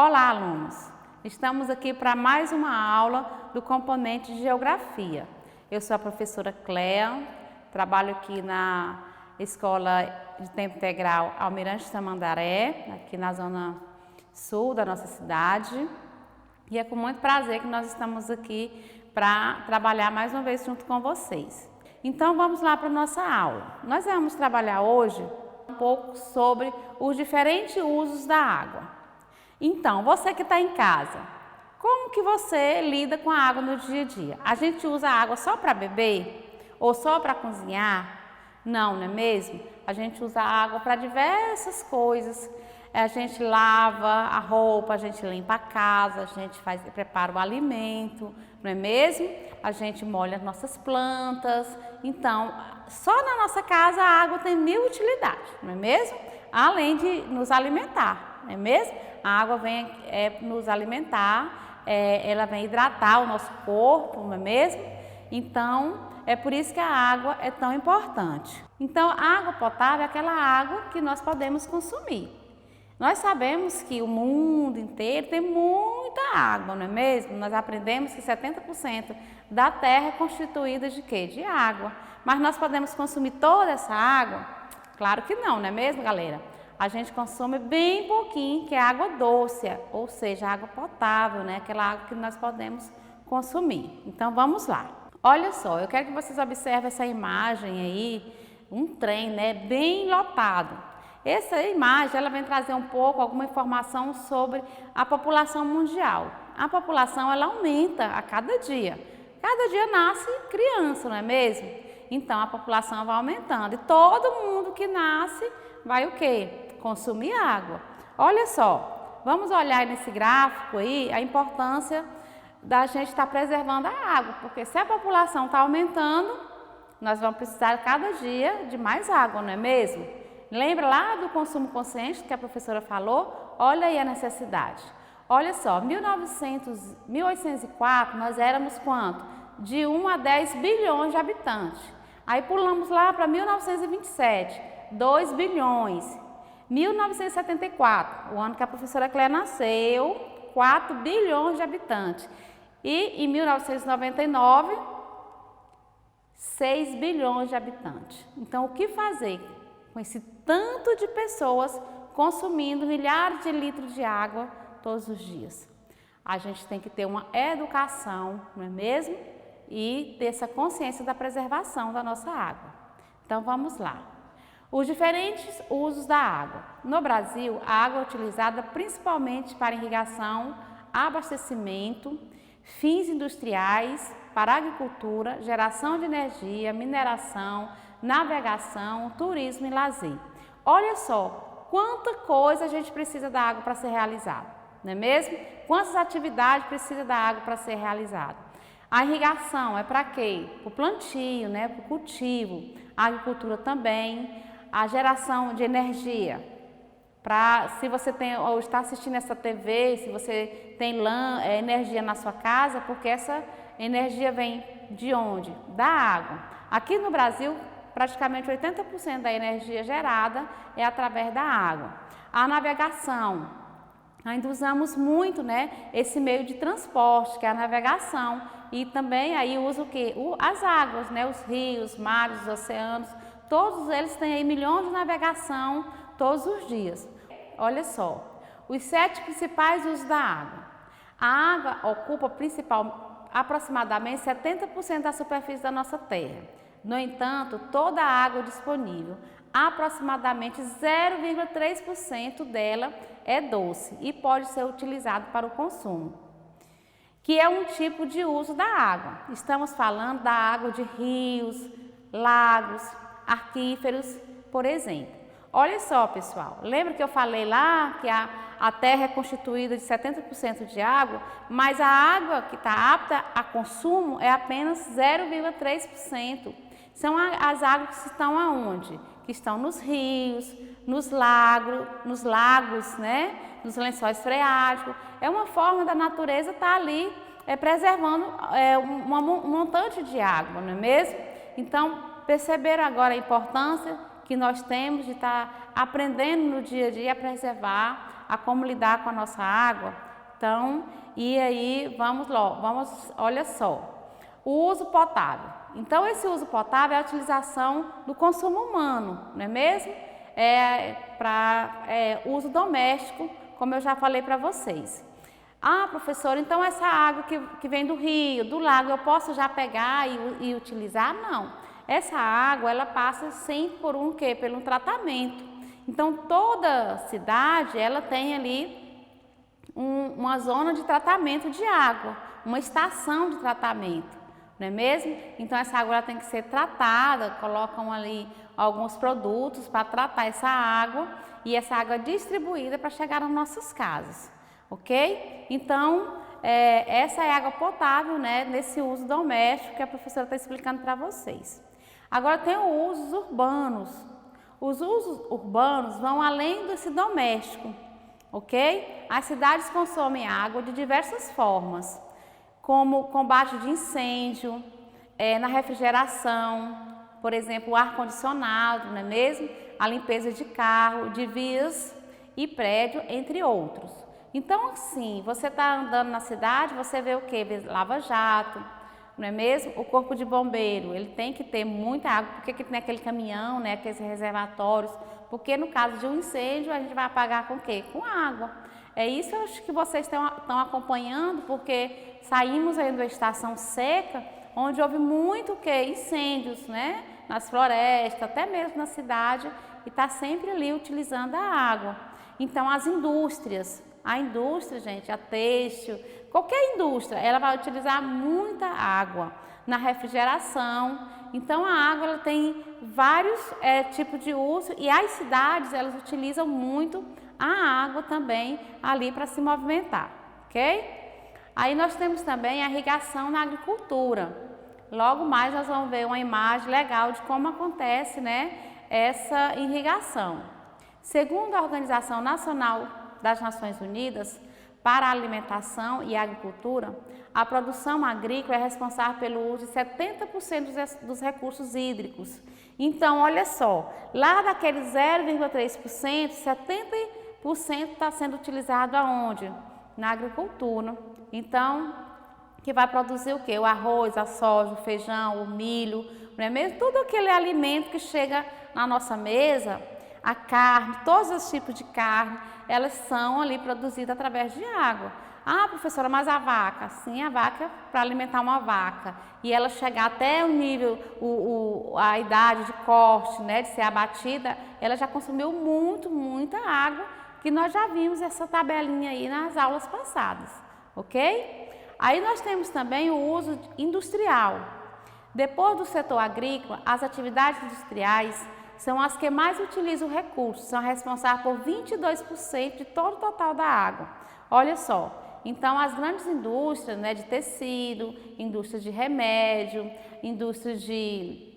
Olá, alunos! Estamos aqui para mais uma aula do componente de Geografia. Eu sou a professora Cléa, trabalho aqui na Escola de Tempo Integral Almirante Tamandaré, aqui na zona sul da nossa cidade. E é com muito prazer que nós estamos aqui para trabalhar mais uma vez junto com vocês. Então vamos lá para a nossa aula. Nós vamos trabalhar hoje um pouco sobre os diferentes usos da água. Então, você que está em casa, como que você lida com a água no dia a dia? A gente usa a água só para beber ou só para cozinhar? Não, não é mesmo? A gente usa a água para diversas coisas. A gente lava a roupa, a gente limpa a casa, a gente prepara o alimento, não é mesmo? A gente molha as nossas plantas. Então, só na nossa casa a água tem 1000 utilidades, não é mesmo? Além de nos alimentar, não é mesmo? A água vem nos alimentar, ela vem hidratar o nosso corpo, não é mesmo? Então, é por isso que a água é tão importante. Então, a água potável é aquela água que nós podemos consumir. Nós sabemos que o mundo inteiro tem muita água, não é mesmo? Nós aprendemos que 70% da Terra é constituída de quê? De água. Mas nós podemos consumir toda essa água? Claro que não é mesmo, galera? A gente consome bem pouquinho, que é água doce, ou seja, água potável, né? Aquela água que nós podemos consumir. Então, vamos lá. Olha só, eu quero que vocês observem essa imagem aí, um trem, né? Bem lotado. Essa imagem, ela vem trazer um pouco, alguma informação sobre a população mundial. A população, ela aumenta a cada dia. Cada dia nasce criança, não é mesmo? Então, a população vai aumentando. E todo mundo que nasce vai o quê? Consumir água. Olha só, vamos olhar nesse gráfico aí a importância da gente estar preservando a água, porque se a população está aumentando, nós vamos precisar cada dia de mais água, não é mesmo? Lembra lá do consumo consciente que a professora falou? Olha aí a necessidade. Olha só, 1804 nós éramos quanto? De 1 a 10 bilhões de habitantes. Aí pulamos lá para 1927, 2 bilhões. 1974, o ano que a professora Cléa nasceu, 4 bilhões de habitantes. E em 1999, 6 bilhões de habitantes. Então, o que fazer com esse tanto de pessoas consumindo milhares de litros de água todos os dias? A gente tem que ter uma educação, não é mesmo? E ter essa consciência da preservação da nossa água. Então, vamos lá. Os diferentes usos da água. No Brasil, a água é utilizada principalmente para irrigação, abastecimento, fins industriais, para agricultura, geração de energia, mineração, navegação, turismo e lazer. Olha só, quanta coisa a gente precisa da água para ser realizada, não é mesmo? Quantas atividades precisa da água para ser realizada? A irrigação é para quê? Para o plantio, né? Para o cultivo. A agricultura também. A geração de energia, se você tem ou está assistindo essa TV, se você tem energia na sua casa, porque essa energia vem de onde? Da água. Aqui no Brasil, praticamente 80% da energia gerada é através da água. A navegação, ainda usamos muito, né, esse meio de transporte, que é a navegação, e também aí usa o quê? As águas, né, os rios, mares, os oceanos. Todos eles têm aí milhões de navegação todos os dias. Olha só, os 7 principais usos da água. A água ocupa aproximadamente 70% da superfície da nossa terra. No entanto, toda a água disponível, aproximadamente 0,3% dela é doce e pode ser utilizado para o consumo, que é um tipo de uso da água. Estamos falando da água de rios, lagos, aquíferos, por exemplo. Olha só, pessoal, lembra que eu falei lá que a Terra é constituída de 70% de água, mas a água que está apta a consumo é apenas 0,3%. São as águas que estão aonde? Que estão nos rios, nos lagos, né? Nos lençóis freáticos. É uma forma da natureza estar ali preservando um montante de água, não é mesmo? Então, perceberam agora a importância que nós temos de estar aprendendo no dia a dia a preservar a como lidar com a nossa água. Então, e aí olha só, o uso potável. Então, esse uso potável é a utilização do consumo humano, não é mesmo? Para uso doméstico, como eu já falei para vocês. Ah, professora, então essa água que vem do rio, do lago, eu posso já pegar e utilizar? Não. Essa água, ela passa sempre por por um tratamento. Então, toda cidade, ela tem ali uma zona de tratamento de água, uma estação de tratamento, não é mesmo? Então, essa água ela tem que ser tratada, colocam ali alguns produtos para tratar essa água e essa água é distribuída para chegar nas nossas casas, ok? Então, essa é a água potável, né, nesse uso doméstico que a professora está explicando para vocês. Agora tem os usos urbanos. Os usos urbanos vão além desse doméstico, ok? As cidades consomem água de diversas formas, como combate de incêndio, na refrigeração, por exemplo, o ar-condicionado, não é mesmo? A limpeza de carro, de vias e prédio, entre outros. Então, assim, você está andando na cidade, você vê o quê? Vê lava-jato, não é mesmo? O corpo de bombeiro, ele tem que ter muita água, porque que tem aquele caminhão, né, aqueles reservatórios, porque no caso de um incêndio a gente vai apagar com o quê? Com água. É isso eu acho que vocês estão acompanhando, porque saímos aí de uma estação seca, onde houve muito o quê? Incêndios, né? Nas florestas, até mesmo na cidade, e está sempre ali utilizando a água. Então, as indústrias, a indústria, gente, a têxtil, qualquer indústria, ela vai utilizar muita água na refrigeração. Então, a água ela tem vários tipos de uso e as cidades, elas utilizam muito a água também ali para se movimentar, ok? Aí nós temos também a irrigação na agricultura. Logo mais nós vamos ver uma imagem legal de como acontece, né, essa irrigação. Segundo a Organização Nacional das Nações Unidas para a Alimentação e a Agricultura, a produção agrícola é responsável pelo uso de 70% dos recursos hídricos. Então, olha só, lá daqueles 0,3%, 70% está sendo utilizado aonde? Na agricultura. Então, que vai produzir o quê? O arroz, a soja, o feijão, o milho, não é mesmo? Tudo aquele alimento que chega na nossa mesa, a carne, todos os tipos de carne, elas são ali produzidas através de água. Ah, professora, mas a vaca? Sim, a vaca, para alimentar uma vaca e ela chegar até o nível, a idade de corte, né, de ser abatida, ela já consumiu muita água, que nós já vimos essa tabelinha aí nas aulas passadas, ok? Aí nós temos também o uso industrial. Depois do setor agrícola, as atividades industriais são as que mais utilizam o recurso, são responsáveis por 22% de todo o total da água. Olha só, então as grandes indústrias, né, de tecido, indústrias de remédio, indústrias de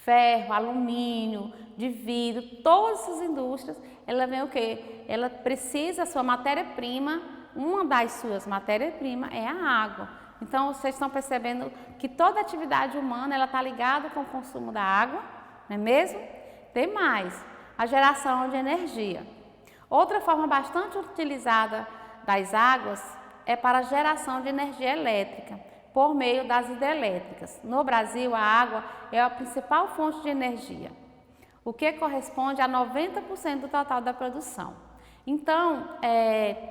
ferro, alumínio, de vidro, todas essas indústrias, ela vem o quê? Ela precisa, a sua matéria-prima, uma das suas matérias-primas é a água. Então, vocês estão percebendo que toda atividade humana, ela está ligada com o consumo da água, não é mesmo? Tem mais, a geração de energia. Outra forma bastante utilizada das águas é para a geração de energia elétrica, por meio das hidrelétricas. No Brasil, a água é a principal fonte de energia, o que corresponde a 90% do total da produção. Então,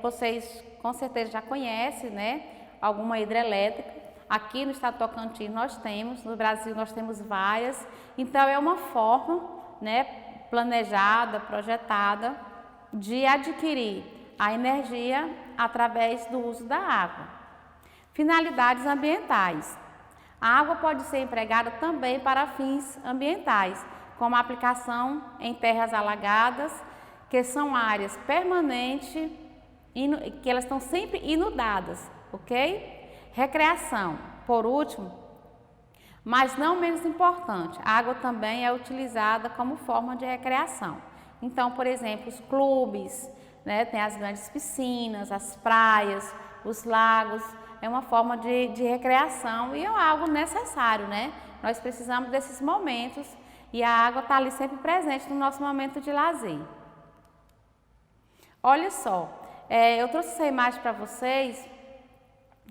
vocês com certeza já conhecem, né, alguma hidrelétrica. Aqui no estado do Tocantins nós temos, no Brasil nós temos várias. Então, é uma forma, né, planejada, projetada de adquirir a energia através do uso da água. Finalidades ambientais. A água pode ser empregada também para fins ambientais, como a aplicação em terras alagadas, que são áreas permanentes, que elas estão sempre inundadas, ok? Recreação. Por último, mas não menos importante, a água também é utilizada como forma de recreação. Então, por exemplo, os clubes, né, tem as grandes piscinas, as praias, os lagos, é uma forma de recreação e é algo necessário, né? Nós precisamos desses momentos e a água está ali sempre presente no nosso momento de lazer. Olha só, eu trouxe essa imagem para vocês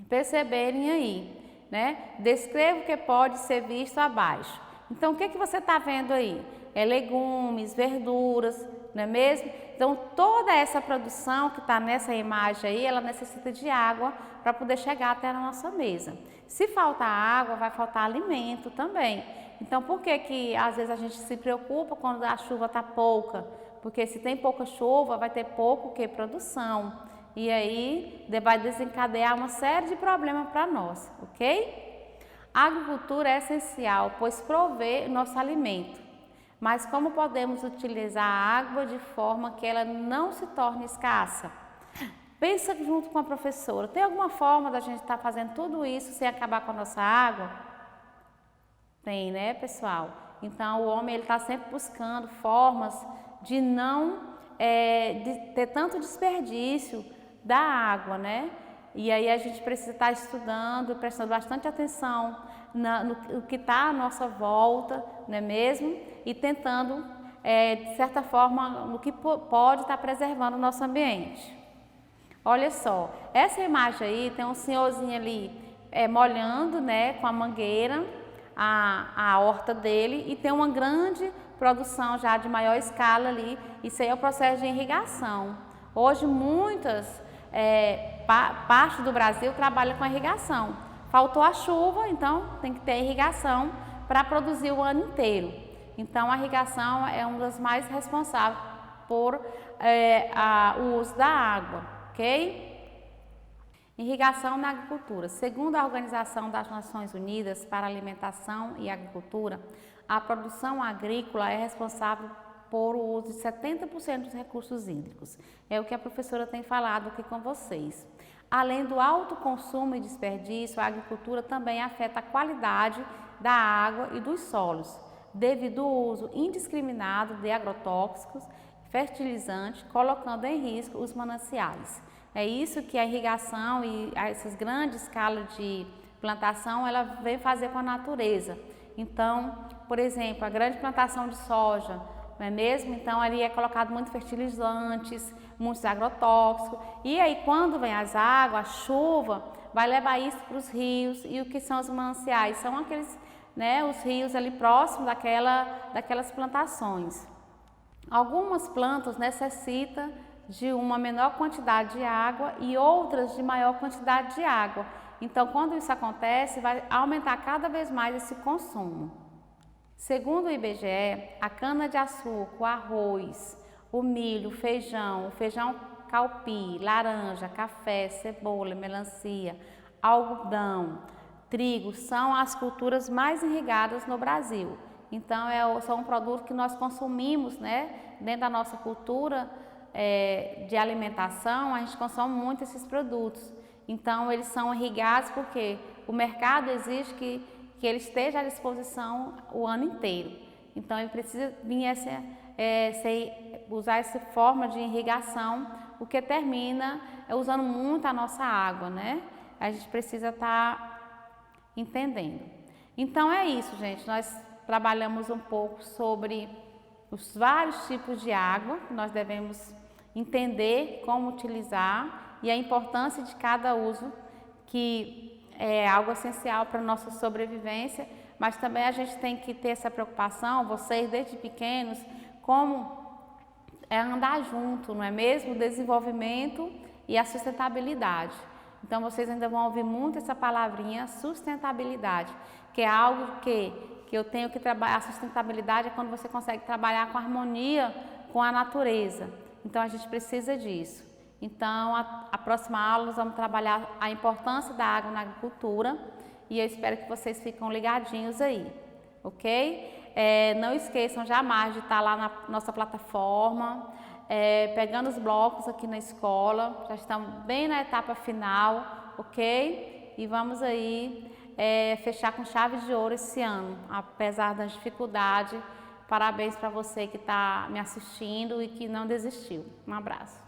perceberem aí, né? Descreva o que pode ser visto abaixo. Então, o que que você está vendo aí? Legumes, verduras, não é mesmo? Então, toda essa produção que está nessa imagem aí, ela necessita de água para poder chegar até a nossa mesa. Se faltar água, vai faltar alimento também. Então, por que que às vezes a gente se preocupa quando a chuva está pouca? Porque se tem pouca chuva, vai ter pouco que produção. E aí vai desencadear uma série de problemas para nós, ok? A agricultura é essencial, pois provê nosso alimento. Mas como podemos utilizar a água de forma que ela não se torne escassa? Pensa junto com a professora, tem alguma forma da gente estar fazendo tudo isso sem acabar com a nossa água? Tem, né, pessoal? Então, o homem está sempre buscando formas de não de ter tanto desperdício da água, né? E aí a gente precisa estar estudando, prestando bastante atenção no que está à nossa volta, não é mesmo? E tentando, de certa forma, no que pode estar preservando o nosso ambiente. Olha só, essa imagem aí tem um senhorzinho ali molhando, né, com a mangueira, a horta dele, e tem uma grande produção já de maior escala ali. Isso aí é o processo de irrigação. Hoje muitas partes do Brasil trabalham com a irrigação. Faltou a chuva, então tem que ter irrigação para produzir o ano inteiro. Então a irrigação é uma das mais responsáveis por o uso da água, ok? Irrigação na agricultura. Segundo a Organização das Nações Unidas para a Alimentação e Agricultura, a produção agrícola é responsável por o uso de 70% dos recursos hídricos. É o que a professora tem falado aqui com vocês. Além do alto consumo e desperdício, a agricultura também afeta a qualidade da água e dos solos, devido ao uso indiscriminado de agrotóxicos, fertilizantes, colocando em risco os mananciais. É isso que a irrigação e essas grandes escalas de plantação, ela vem fazer com a natureza. Então, por exemplo, a grande plantação de soja, não é mesmo? Então, ali é colocado muitos fertilizantes, muitos agrotóxicos. E aí, quando vem as águas, a chuva, vai levar isso para os rios. E o que são os mananciais? São aqueles, né, os rios ali próximos daquelas plantações. Algumas plantas necessitam de uma menor quantidade de água e outras de maior quantidade de água. Então, quando isso acontece, vai aumentar cada vez mais esse consumo. Segundo o IBGE, a cana-de-açúcar, o arroz, o milho, o feijão calpi, laranja, café, cebola, melancia, algodão, trigo são as culturas mais irrigadas no Brasil. Então, são um produto que nós consumimos, né? Dentro da nossa cultura de alimentação, a gente consome muito esses produtos. Então, eles são irrigados porque o mercado exige que ele esteja à disposição o ano inteiro. Então, ele precisa vir usar essa forma de irrigação, o que termina usando muito a nossa água, né? A gente precisa estar entendendo. Então, é isso, gente. Nós trabalhamos um pouco sobre os vários tipos de água que nós devemos entender como utilizar e a importância de cada uso, que é algo essencial para a nossa sobrevivência, mas também a gente tem que ter essa preocupação, vocês desde pequenos, como andar junto, não é mesmo? O desenvolvimento e a sustentabilidade. Então vocês ainda vão ouvir muito essa palavrinha sustentabilidade, que é algo que eu tenho que trabalhar. A sustentabilidade é quando você consegue trabalhar com harmonia com a natureza. Então a gente precisa disso. Então a próxima aula nós vamos trabalhar a importância da água na agricultura e eu espero que vocês fiquem ligadinhos aí, ok? Não esqueçam jamais de estar lá na nossa plataforma, pegando os blocos aqui na escola, já estamos bem na etapa final, ok? E vamos aí fechar com chave de ouro esse ano, apesar das dificuldades. Parabéns para você que está me assistindo e que não desistiu. Um abraço.